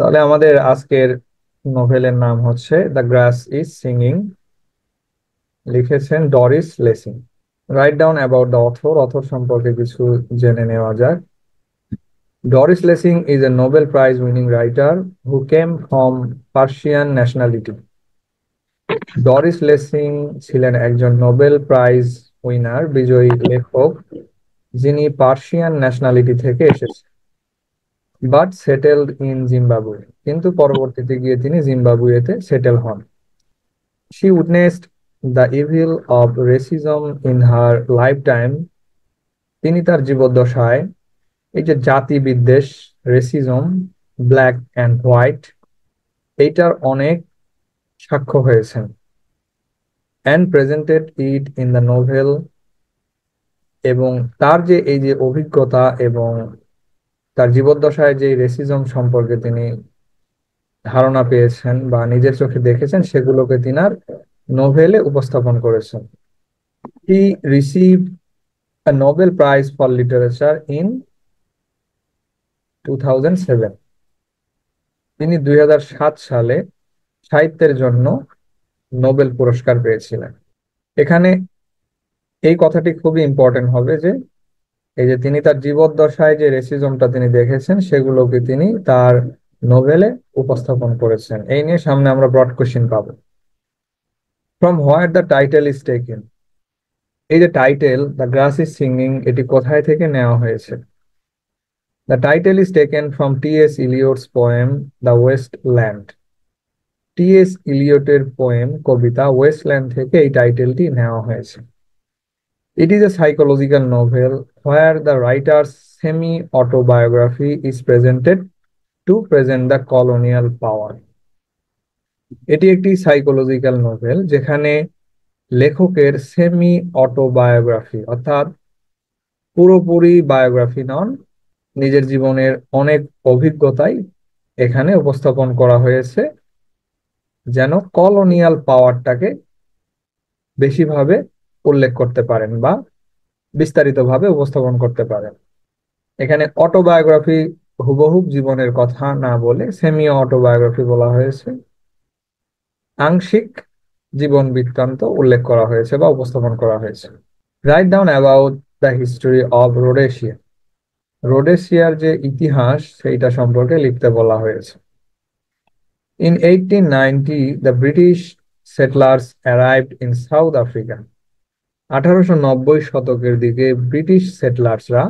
তাহলে আমাদের আজকের নোভেলের নাম হচ্ছে দ্য গ্রাস ইজ সিঙ্গিং। লিখেছেন Doris Lessing. Write down about the author. Author সম্পর্কে কিছু জেনে নেওয়া যাক। Doris Lessing is a Nobel prize winning writer who came from Persian nationality. Doris Lessing ছিলেন একজন নোবেল প্রাইজ উইনার বিজয়ী লেখক যিনি পার্সিয়ান ন্যাশনালিটি থেকে এসেছেন, বাট সেটেলড ইন জিম্বাবুয়ে। কিন্তু পরবর্তীতে গিয়ে তিনি জিম্বাবুয়েতে সেটেল হন। She witnessed the evil of racism in her lifetime. তিনি তার জীবদ্দশায় এই যে জাতি বিদ্বেষ, রেসিজম, ব্ল্যাক অ্যান্ড হোয়াইট, এইটার অনেক সাক্ষ্য হয়েছেন। And presented it in the novel. এবং তার যে এই যে অভিজ্ঞতা এবং তার জীবদ্দশায় যে রেসিজম সম্পর্কে তিনি ধারণা পেয়েছেন বা নিজের চোখে দেখেছেন, সেগুলোকে তিনার নোভেলে উপস্থাপন করেছেন। He received a Nobel Prize for Literature in 2007। তিনি 2007 সালে সাহিত্যের জন্য নোবেল পুরস্কার পেয়েছিলেন। এখানে এই কথাটি খুবই ইম্পর্টেন্ট হবে যে এই যে তিনি তার জীবদ্দশায় যে রেসিজমটা তিনি দেখেছেন সেগুলোকে তিনি তার নোবেলে উপস্থাপন করেছেন। এই নিয়ে সামনে আমরা ব্রড কোশ্চেন পাবো। From where the title is taken. এই যে title the grass is singing, এটি কোথায় থেকে নেওয়া হয়েছে? The title is taken from T.S. Eliot's poem The Waste Land। T S. ইলিয়টের পোয়েম কবিতা ওয়েস্টল্যান্ড থেকে এই টাইটেলটি নেওয়া হয়েছে। It is a psychological novel where the writer's semi-autobiography is presented to present the colonial power। এটি একটি সাইকোলজিক্যাল নোভেল যেখানে লেখকের সেমি অটোবায়োগ্রাফি অর্থাৎ পুরোপুরি বায়োগ্রাফি নন, নিজের জীবনের অনেক অভিজ্ঞতাই এখানে উপস্থাপন করা হয়েছে যেন কলোনিয়াল পাওয়ারটাকে বেশিভাবে উল্লেখ করতে পারেন বা বিস্তারিতভাবে উপস্থাপন করতে পারেন। এখানে অটোবায়োগ্রাফি হুবহুব জীবনের কথা না বলে সেমি অটোবায়োগ্রাফি বলা হয়েছে, আংশিক জীবন বৃত্তান্ত উল্লেখ করা হয়েছে বা উপস্থাপন করা হয়েছে। Write down about the history of Rhodesia. রোডেশিয়ার যে ইতিহাস সেইটা সম্পর্কে লিখতে বলা হয়েছে। In 1890, the British settlers arrived in South Africa। 1890 শতকের দিকে ব্রিটিশ সেটলার্সরা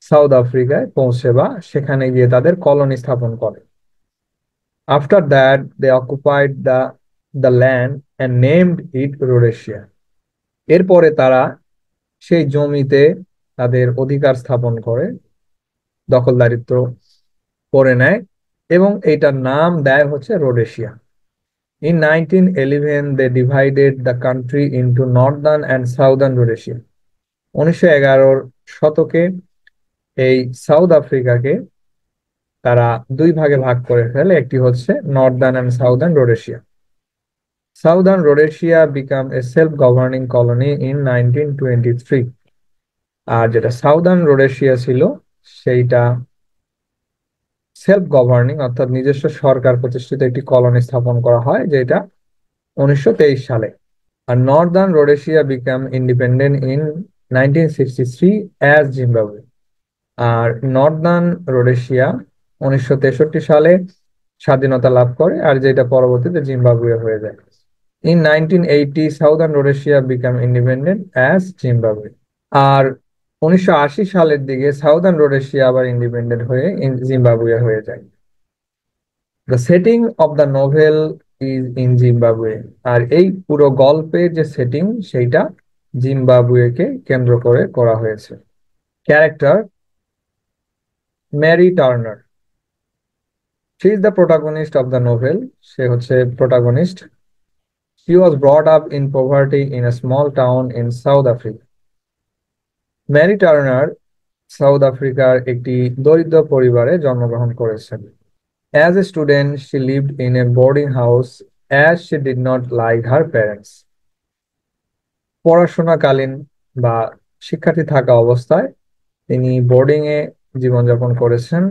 সাউথ আফ্রিকায় পৌঁছে বা সেখানে গিয়ে তাদের কলোনি স্থাপন করে। After that they occupied the land and named it Rhodesia. এরপরে তারা সেই জমিতে তাদের অধিকার স্থাপন করে, দখলদারিত্ব করে নেয় এবং এইটার নাম দেয় হচ্ছে Rhodesia. In 1911, they divided the country into northern and southern Rhodesia। 1911 শতকে এই সাউথ আফ্রিকাকে তারা দুই ভাগে ভাগ করে ফেলে, একটি হচ্ছে northern and southern Rhodesia. Southern Rhodesia become a self governing colony in 1923। আর যেটা সাউদার্ন রোডেশিয়া ছিল সেইটা সেলফ গভর্নিং অর্থাৎ নিজস্ব সরকার প্রতিষ্ঠিত একটি কলোনি স্থাপন করা হয়, যেটা 1923 সালে। আর Northern Rhodesia became independent in 1963 as Zimbabwe. আর নর্দার্ন রোডেশিয়া 1963 সালে স্বাধীনতা লাভ করে, আর যেটা পরবর্তীতে জিম্বাবুয়ে হয়ে যায়। In 1980 Southern Rhodesia became independent as Zimbabwe. আর 1980 সালের দিকে সাউদার্ন রোডেশিয়া আবার ইন্ডিপেন্ডেন্ট হয়ে জিম্বাবুয়ে হয়ে যায়। The setting of the novel is in Zimbabwe. আর এই পুরো গল্পের যে সেটিং সেইটা জিম্বাবুয়েকে কেন্দ্র করে করা হয়েছে। Character Mary Turner. She is the protagonist of the novel. সে হচ্ছে protagonist. She was brought up in poverty in a small town in South Africa. Mary Turner South আফ্রিকার একটি দরিদ্র পরিবারে জন্মগ্রহণ করেছেন। As a student she lived in a boarding house as she did not like her parents. পড়াশোনাকালীন বা শিক্ষার্থী থাকা অবস্থায় তিনি বোর্ডিং এ জীবনযাপন করেছেন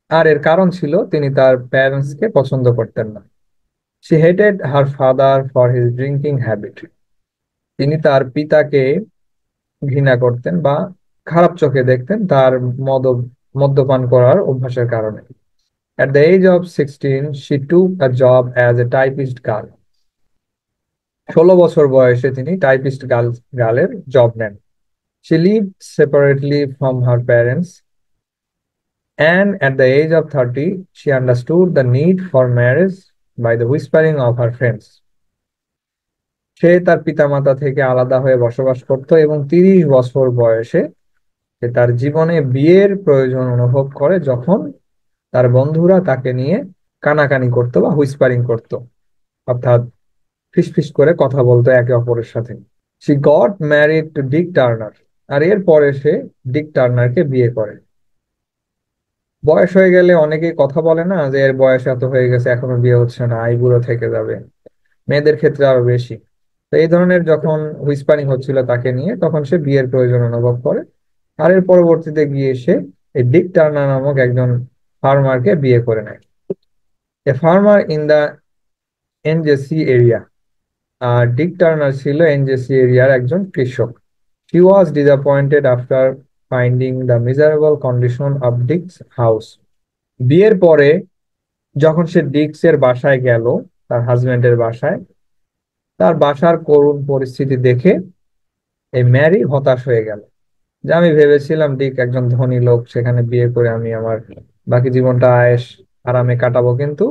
আর এর কারণ ছিল তিনি তার প্যারেন্টস কে পছন্দ করতেন না। She hated her father for his drinking habit. তিনি তার পিতাকে ঘৃণা করতেন বা খারাপ চোখে দেখতেন তার মদ মদ্যপান করার অভ্যাসের কারণে। At the age of 16, she took a job as a typist girl. 16 বছর বয়সে তিনি টাইপিস্ট গার্লের জব নেন। She lived separately from her parents, and at the age of 30, she understood the need for marriage by the whispering of her friends. সে তার পিতামাতা থেকে আলাদা হয়ে বসবাস করত এবং 30 বছর বয়সে সে তার জীবনে বিয়ের প্রয়োজন অনুভব করে যখন তার বন্ধুরা তাকে নিয়ে কানাকানি করতো বা হুইসপারিং করতো, অর্থাৎ ফিসফিস করে কথা বলতো একে অপরের সাথে। She got married to Dick Turner. আর এরপরে সে ডিক টার্নারকে বিয়ে করে। বয়স হয়ে গেলে অনেকেই কথা বলে না যে এর বয়স এত হয়ে গেছে এখনো বিয়ে হচ্ছে না, আইবুড়ো থেকে যাবে। মেয়েদের ক্ষেত্রে আরো বেশি। তো এই ধরনের যখন হুইসপারিং হচ্ছিল তাকে নিয়ে, তখন সে বিয়ের প্রয়োজন অনুভব করে। আর এর পরবর্তীতে গিয়ে সে এই ডিক টার্নার নামক একজন ফার্মারকে বিয়ে করে নেয়। A farmer in the Ngesi area. আর ডিক টার্নার ছিল এনজেসি এরিয়ার একজন কৃষক। She was disappointed after finding the miserable condition of Dick's house. বিয়ের পরে যখন সে ডিক্সের বাসায় গেল, তার হাজবেন্ডের বাসায়, তার বাসার করুণ পরিস্থিতি দেখে এই ম্যারি হতাশ হয়ে গেল। যে আমি ভেবেছিলাম ডিক একজন ধনী লোক, সেখানে বিয়ে করে আমি আমার বাকি জীবনটা আয়েশ আরামে কাটাবো, কিন্তু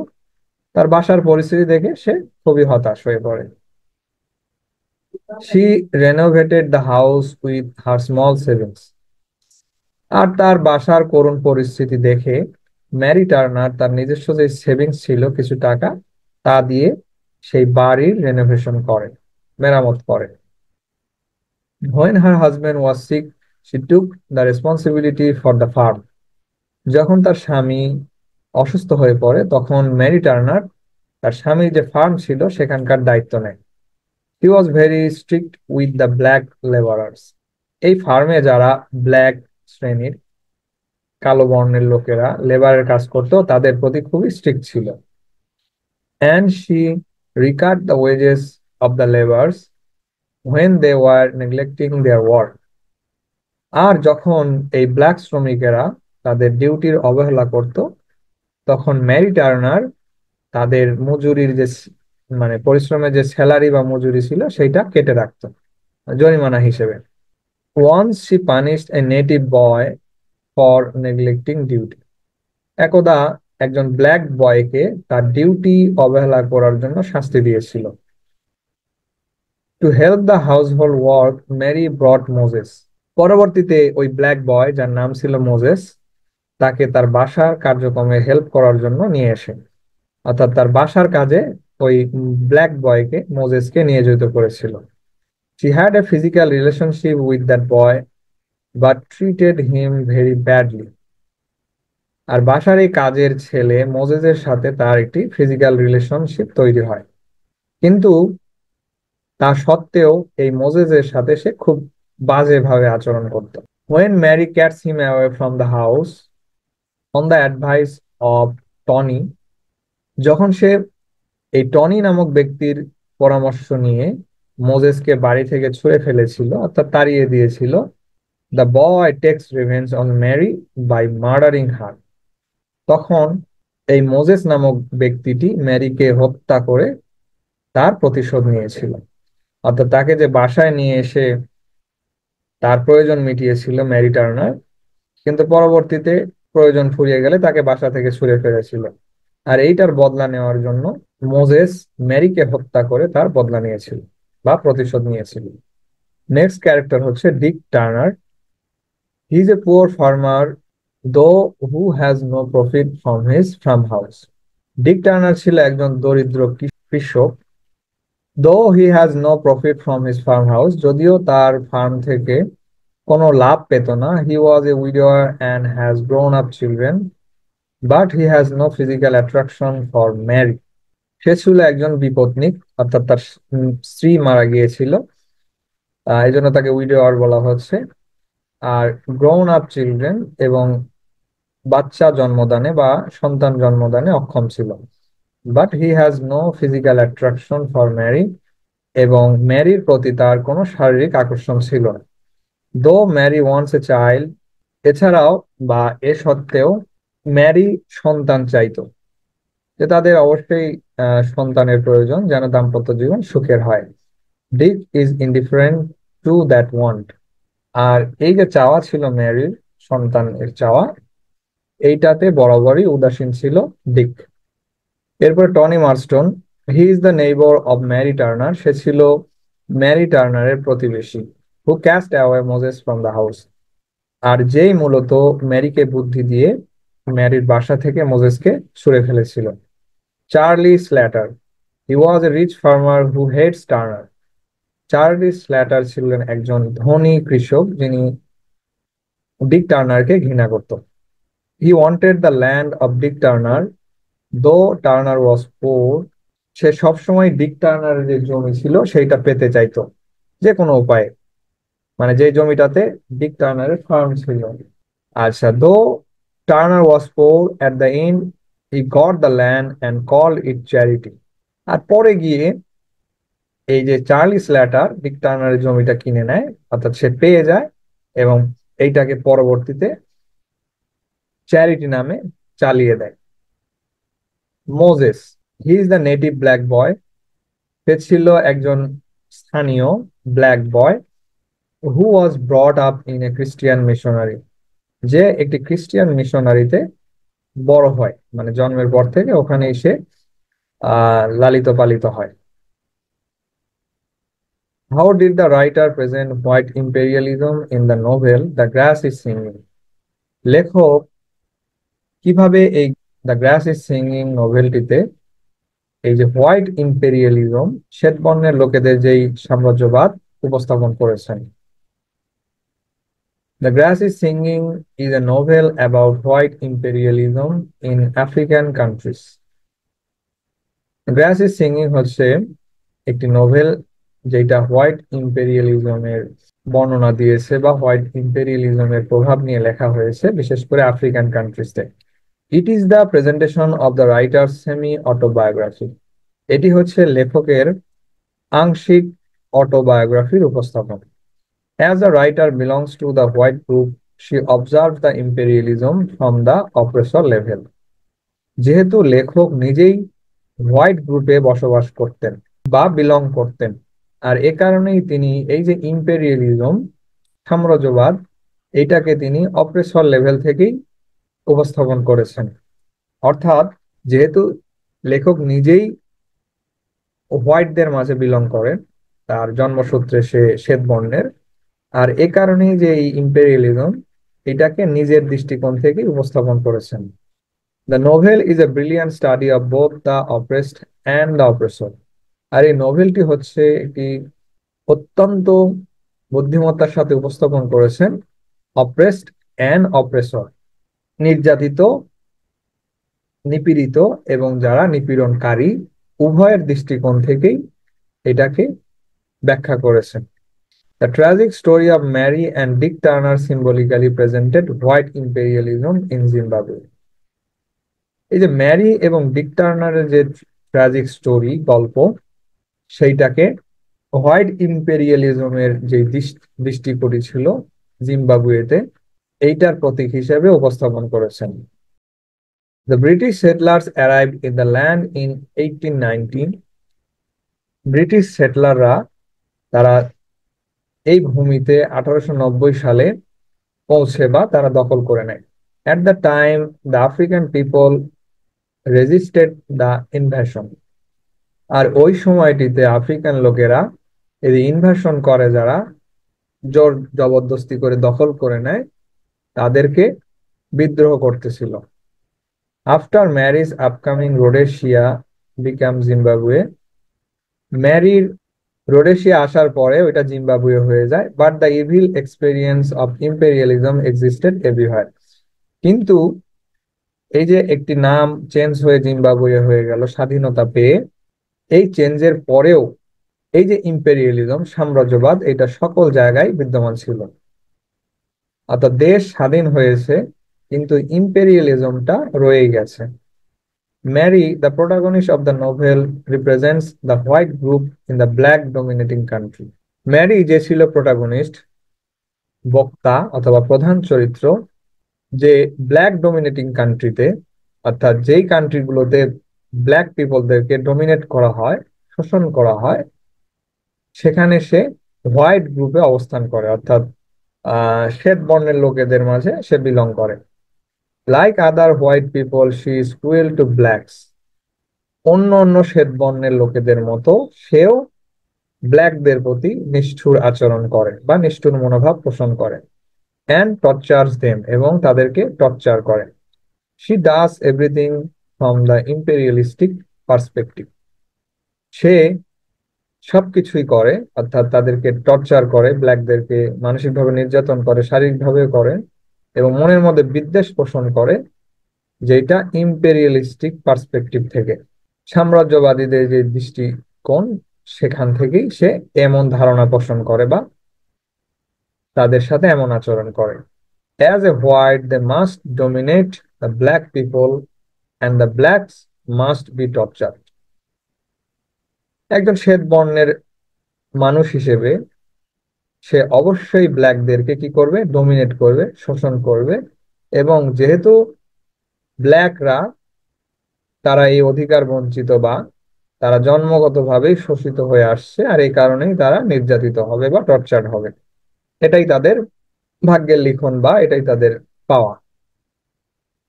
তার বাসার পরিস্থিতি দেখে সে খুবই হতাশ হয়ে পড়ে। She renovated the house with her small savings. আর তার বাসার করুণ পরিস্থিতি দেখে ম্যারি টার্নার তার নিজস্ব যে সেভিংস ছিল কিছু টাকা, তা দিয়ে সেই বাড়ির রেনোভেশন করে, মেরামত করে। When her husband was sick, she took the responsibility for the farm. যখন তার স্বামী অসুস্থ হয়ে পড়ে তখন ম্যারি টার্নার তার স্বামীর যে ফার্ম ছিল সেখানকার দায়িত্ব নেয়। He was very strict with the black laborers. এই ফার্মে যারা ব্ল্যাক শ্রেণীর, কালো বর্ণের লোকেরা লেবারের কাজ করতো, তাদের প্রতি খুবই স্ট্রিক্ট ছিল। And she recut the wages of the laborers when they were neglecting their work. আর যখন এই ব্ল্যাক শ্রমিকেরা তাদের ডিউটির অবহেলা করত, তখন ম্যারি টার্নার তাদের মজুরির যে মানে পরিশ্রমের যে স্যালারি বা মজুরি ছিল সেইটা কেটে রাখতো জরিমানা হিসেবে। Once she punished a native boy for neglecting duty. একদা একজন ব্ল্যাক বয়কে তার ডিউটি অবহেলা করার জন্য শাস্তি দিয়েছিল। To help the household work Mary brought Moses. পরবর্তীতে ওই ব্ল্যাক বয়, যার নাম ছিল মোজেস, তাকে তার বাসার কার্যক্রমে হেল্প করার জন্য নিয়ে আসে। অর্থাৎ তার বাসার কাজে ওই ব্ল্যাক বয়কে, মোজেসকে নিয়োজিত করেছিল। She had a physical relationship with that boy but treated him very badly. আর বাসার এই কাজের ছেলে মোজেসের সাথে তার একটি ফিজিক্যাল রিলেশনশিপ তৈরি হয়, কিন্তু তা সত্ত্বেও এই মোজেসের সাথে সে খুব বাজেভাবে আচরণ করত। When Mary gets him away from the house on the advice of Tony, যখন সে এই টনি নামক ব্যক্তির পরামর্শ নিয়ে মোজেসকে বাড়ি থেকে ছুঁড়ে ফেলেছিল, অর্থাৎ তাড়িয়ে দিয়েছিল, the boy takes revenge on Mary by murdering her. তখন এই মোজেস নামক ব্যক্তিটি ম্যারিকে হত্যা করে তার প্রতিশোধ নিয়েছিল। অর্থাৎ তাকে যে বাসায় নিয়ে এসে তার প্রয়োজন মিটিয়েছিল ম্যারি টার্নার, কিন্তু পরবর্তীতে প্রয়োজন ফুরিয়ে গেলে তাকে বাসা থেকে ছুড়ে ফেলেছিল। আর এইটার বদলা নেওয়ার জন্য মোজেস ম্যারিকে হত্যা করে তার বদলা নিয়েছিল বা প্রতিশোধ নিয়েছিল। নেক্সট ক্যারেক্টার হচ্ছে Dick Turner. He is a poor farmer though who has no profit from his farm house. Dick Turner ছিল একজন দরিদ্র কৃষক। Though he has no profit from his farm house, যদিও তার ফার্ম থেকে কোনো লাভ পেত না। He was a widower and has grown up children but he has no physical attraction for Mary. সে ছিল একজন বিপত্নিক, অর্থাৎ তার স্ত্রী মারা গিয়েছিল, এই জন্য তাকে উইডোয়ার বলা হচ্ছে। আর গ্রোন আপ চিলড্রেন এবং বাচ্চা জন্মদানে বা সন্তান জন্মদানে অক্ষম ছিল। But he has no physical attraction for Mary, এবং ম্যারির প্রতি তার কোনো শারীরিক আকর্ষণ ছিল না। দো ম্যারি ওয়ান্টস এ চাইল্ড, এছাড়াও বা এ সত্ত্বেও ম্যারি সন্তান চাইতো, যে তাদের অবশ্যই সন্তানের প্রয়োজন যেন দাম্পত্য জীবন সুখের হয়। Dick is indifferent to that want, আর এই যে চাওয়া ছিল ম্যারির, সন্তানের চাওয়া, এইটাতে বরাবরই উদাসীন ছিল ডিক। এরপর Tony Marston, he is the neighbour of Mary Turner, সে ছিল ম্যারি টার্নারের প্রতিবেশী। Who cast away Moses from the house, আর যেই মূলত ম্যারিকে বুদ্ধি দিয়ে ম্যারির বাসা থেকে মোজেসকে ছুড়ে ফেলেছিল। Charlie Slatter, he was a rich farmer who hates Turner, Charlie Slatter ছিলেন একজন ধনী কৃষক যিনি ডিক টার্নারকে ঘৃণা করত। He wanted the land of Dick Turner though Turner was poor, সে সবসময় ডিক টার্নারের যে জমি ছিল সেইটা পেতে চাইতো যে কোনো উপায়ে, মানে যে জমিটাতে ডিক টার্নারের ফার্ম ছিল। আচ্ছা, though Turner was poor at the end he got the land and called it charity, আর পরে গিয়ে এই যে চার্লি স্ল্যাটার ডিক টার্নারের জমিটা কিনে নেয়, অর্থাৎ সে পেয়ে যায়, এবং এইটাকে পরবর্তীতে চ্যারিটি নামে চালিয়ে দেয়। Moses, he is the native black boy, সে ছিল একজন স্থানীয় black boy who was brought up in a Christian missionary, যে একটি খ্রিস্টিয়ান মিশনারিতে বড় হয়, মানে জন্মের পর থেকে ওখানে এসে লালিত পালিত হয়। How did the writer present white imperialism in the novel the grass is singing, লেখক কিভাবে এই দ্য গ্রাস ইজ সিঙ্গিং নোভেলটিতে এই যে হোয়াইট ইম্পেরিয়ালিজম, শ্বেত বর্ণের লোকেদের যেই সাম্রাজ্যবাদ উপস্থাপন করেছেন। The grass is singing is a novel about white imperialism in African countries. Glass is singing হচ্ছে একটি নোভেল যেটা হোয়াইট ইম্পেরিয়ালিজমের বর্ণনা দিয়েছে বা হোয়াইট ইম্পেরিয়ালিজমের প্রভাব নিয়ে লেখা হয়েছে, বিশেষ করে আফ্রিকান কান্ট্রিজে। It is the presentation of the writer semi autobiography, এটি হচ্ছে লেখকের আংশিক অটোবায়োগ্রাফির উপস্থাপন। As the writer belongs to the white group, she observed the imperialism from the oppressor level. যেহেতু লেখক নিজেই হোয়াইট গ্রুপে বসবাস করতেন বা বিলং করতেন, আর এ কারণেই তিনি এই যে ইম্পেরিয়ালিজম, সাম্রাজ্যবাদ, এটাকে তিনি অপ্রেসর লেভেল থেকেই উপস্থাপন করেছেন। অর্থাৎ যেহেতু লেখক নিজেই হোয়াইটদের মাঝে বিলং করেন, তার জন্মসূত্রে সে শ্বেত বর্ণের, আর এ কারণেই যে এই ইম্পেরিয়ালিজম, এটাকে নিজের দৃষ্টিকোণ থেকে উপস্থাপন করেছেন। The novel is a brilliant study of both the oppressed and the oppressor, আর এই নোভেলটি হচ্ছে একটি অত্যন্ত বুদ্ধিমত্তার সাথে উপস্থাপন করেছেন অপ্রেসড অ্যান্ড অপ্রেসর, নির্যাতিত, নিপীড়িত এবং যারা নিপীড়নকারী, উভয়ের দৃষ্টিকোণ থেকেই এটাকে ব্যাখ্যা করেছেন। The tragic story of Mary and Dick Turner symbolically presented white imperialism in Zimbabwe. এই যে ম্যারি এবং ডিক টার্নারের যে ট্র্যাজিক স্টোরি, গল্প, সেইটাকে হোয়াইট ইম্পেরিয়ালিজমের যে দৃষ্টিকোণ ছিল জিম্বাবুয়েতে, এইটার প্রতীক হিসেবে উপস্থাপন করেছেন। The British settlers arrived in the land in 1819. British সেটলাররা, তারা এই ভূমিতে 1890 সালে পৌঁছে বা তারা দখল করে নেয়। At the time, the African people resisted the invasion. আর ওই সময়টিতে আফ্রিকান লোকেরা এই ইনভাশন করে, যারা জোর জবরদস্তি করে দখল করে নেয়, তাদেরকে বিদ্রোহ করতেছিল। After Mary's upcoming Rhodesia became Zimbabwe, ম্যারির রোডেশিয়া আসার পরে ওইটা জিম্বাবুয়ে হয়ে যায়। But the evil experience of imperialism existed everywhere, কিন্তু এই যে একটি নাম চেঞ্জ হয়ে জিম্বাবুয়ে হয়ে গেল স্বাধীনতা পেয়ে, এই চেঞ্জের পরেও এই যে ইম্পেরিয়ালিজম, সাম্রাজ্যবাদ, এটা সকল জায়গায় বিদ্যমান ছিল। অর্থাৎ দেশ স্বাধীন হয়েছে, কিন্তু ইম্পেরিয়ালিজমটা রয়ে গেছে। Mary, the protagonist of the novel, represents the white group in the black dominating country. Mary যে ছিল প্রোটাগনিস্ট, বক্তা অথবা প্রধান চরিত্র, যে ব্ল্যাক ডমিনেটিং কান্ট্রিতে, অর্থাৎ যেই কান্ট্রিগুলোতে ব্ল্যাক পিপলদেরকে ডমিনেট করা হয়, শোষণ করা হয়, সেখানে সে হোয়াইট গ্রুপে অবস্থান করে, অর্থাৎ শ্বেত বর্ণের লোকেদের মাঝে সে বিলং করে। Like other white people she is cruel to blacks. অন্য অন্য শ্বেত বর্ণের লোকেদের মতো সেও ব্ল্যাকদের প্রতি নিষ্ঠুর আচরণ করে বা নিষ্ঠুর মনোভাব পোষণ করে। অ্যান্ড টর্চার্স দেম, এবং তাদেরকে টর্চার করে। She does everything from the imperialistic perspective. সে সবকিছুই করে, অর্থাৎ তাদেরকে টর্চার করে, ব্ল্যাকদেরকে মানসিকভাবে নির্যাতন করে, শারীরিকভাবে করে, এবং মনের মধ্যে বিদ্বেষ পোষণ করে, যেটা ইম্পেরিয়ালিস্টিক পার্সপেক্টিভ থেকে, সাম্রাজ্যবাদীদের যে দৃষ্টিকোণ, সেখান থেকেই সে এমন ধারণা পোষণ করে বা তাদের সাথে এমন আচরণ করে। As a white, they must dominate the black people and the blacks must be tortured. একজন শ্বেত বর্ণের মানুষ হিসেবে সে অবশ্যই ব্ল্যাকদেরকে কি করবে? ডমিনেট করবে, শোষণ করবে। এবং যেহেতু ব্ল্যাকরা, তারা এই অধিকার বঞ্চিত বা তারা জন্মগতভাবেই শোষিত হয়ে আসছে, আর এই কারণেই তারা নির্যাতিত হবে বা টর্চার্ড হবে। এটাই তাদের ভাগ্যের লিখন বা এটাই তাদের পাওয়া।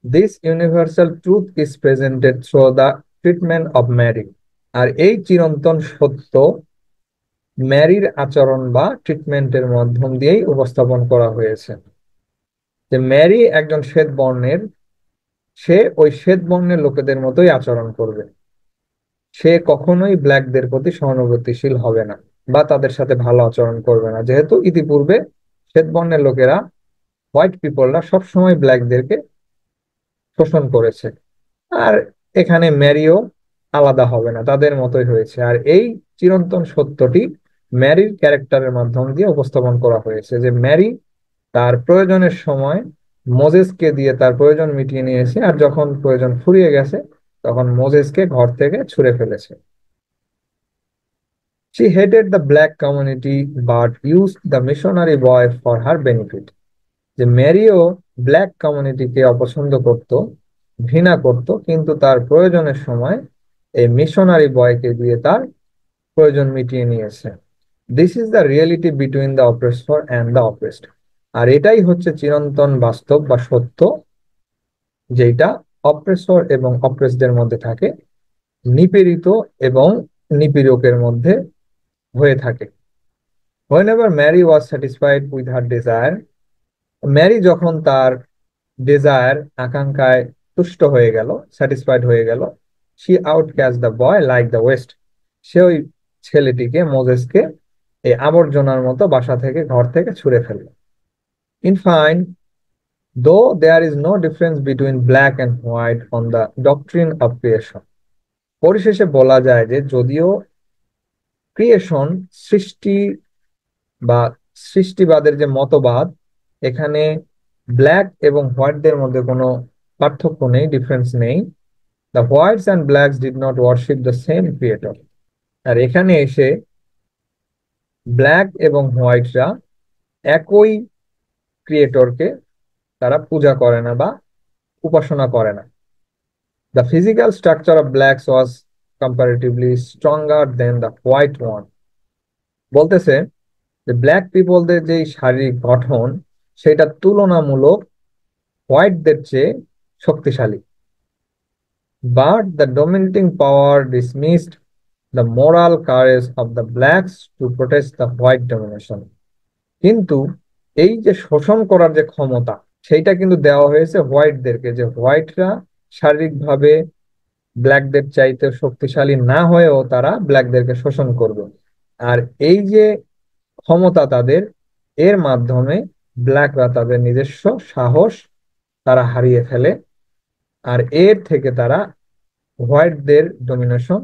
This universal truth is presented through the treatment of Mary. আর এই চিরন্তন সত্য ম্যারির আচরণ বা ট্রিটমেন্টের মাধ্যম দিয়েই উপস্থাপন করা হয়েছে। যে ম্যারি একজন শ্বেত বর্ণের, সে ওই শ্বেত বর্ণের লোকেদের মতোই আচরণ করবে। সে কখনোই ব্ল্যাকদের প্রতি সহানুভূতিশীল হবে না বা তাদের সাথে ভালো আচরণ করবে না, যেহেতু ইতিপূর্বে শ্বেত বর্ণের লোকেরা, হোয়াইট পিপলরা সবসময় ব্ল্যাকদেরকে শোষণ করেছে। আর এখানে ম্যারিও আলাদা হবে না, তাদের মতোই হয়েছে। আর এই চিরন্তন সত্যটি ম্যারির ক্যারেক্টারের মাধ্যম দিয়ে উপস্থাপন করা হয়েছে, যে ম্যারি তার প্রয়োজনের সময় মোজেসকে দিয়ে তার প্রয়োজন মিটিয়ে নিয়েছে, আর যখন প্রয়োজন ফুরিয়ে গেছে তখন মোজেসকে ঘর থেকে ছুঁড়ে ফেলেছে। She hated the black community but used the missionary boy for her benefit. যে ম্যারিও ব্ল্যাক কমিউনিটিকে অপছন্দ করত, ঘৃণা করত, কিন্তু তার প্রয়োজনের সময় এই মিশনারি বয়কে দিয়ে তার প্রয়োজন মিটিয়ে নিয়েছে। This is the reality between the oppressor and the oppressed. আর এটাই হচ্ছে চিরন্তন বাস্তব বা সত্য, যেটা অপ্রেসর এবং অপ্রেসডের মধ্যে থাকে, নিপীড়িত এবং নিপীড়কের মধ্যে হয়ে থাকে। Whenever Mary was satisfied with her desire, Mary যখন তার ডিজায়ার, আকাঙ্ক্ষায় তুষ্ট হয়ে গেল, স্যাটিসফাইড হয়ে গেল, she out catch the boy like the west. সে ওই ছেলেটিকে, মোজেসকে, এই আবর্জনার মতো বাসা থেকে, ঘর থেকে ছুঁড়ে ফেলল। In fine, though there is no difference between black and white on the doctrine of creation. পরিশেষে বলা যায় যে যদিও ক্রিয়েশন, সৃষ্টি বা সৃষ্টিবাদের যে মতবাদ, এখানে ব্ল্যাক এবং হোয়াইটদের মধ্যে কোনো পার্থক্য নেই, ডিফারেন্স নেই। The whites and blacks did not worship the same creator. আর এখানে এসে ব্ল্যাক এবং হোয়াইটরা একই ক্রিয়েটরকে তারা পূজা করে না বা উপাসনা করে না। The physical structure of blacks was comparatively stronger than the white one. বলতেছে যে ব্ল্যাক পিপলদের যে শারীরিক গঠন, সেটা তুলনামূলক হোয়াইটদের চেয়ে শক্তিশালী। But the dominating power dismissed the moral courage of the blacks two protest the white domination. কিন্তু এই যে শোষণ করার যে ক্ষমতা, সেইটা কিন্তু দেওয়া হয়েছে হোয়াইটদেরকে, যে হোয়াইটরা শারীরিকভাবে ব্ল্যাকদের চাইতে শক্তিশালী না হয়েও তারা ব্ল্যাকদেরকে শোষণ করবে। আর এই যে ক্ষমতা তাদের, এর মাধ্যমে ব্ল্যাকরা তাদের নিজস্ব সাহস তারা হারিয়ে ফেলে, আর এর থেকে তারা হোয়াইটদের ডমিনেশন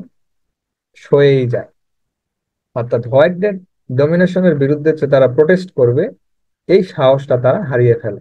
সয়েই যায়। অর্থাৎ হোয়াইটদের ডমিনেশনের বিরুদ্ধে যে তারা প্রোটেস্ট করবে, এই সাহসটা তারা হারিয়ে ফেলে।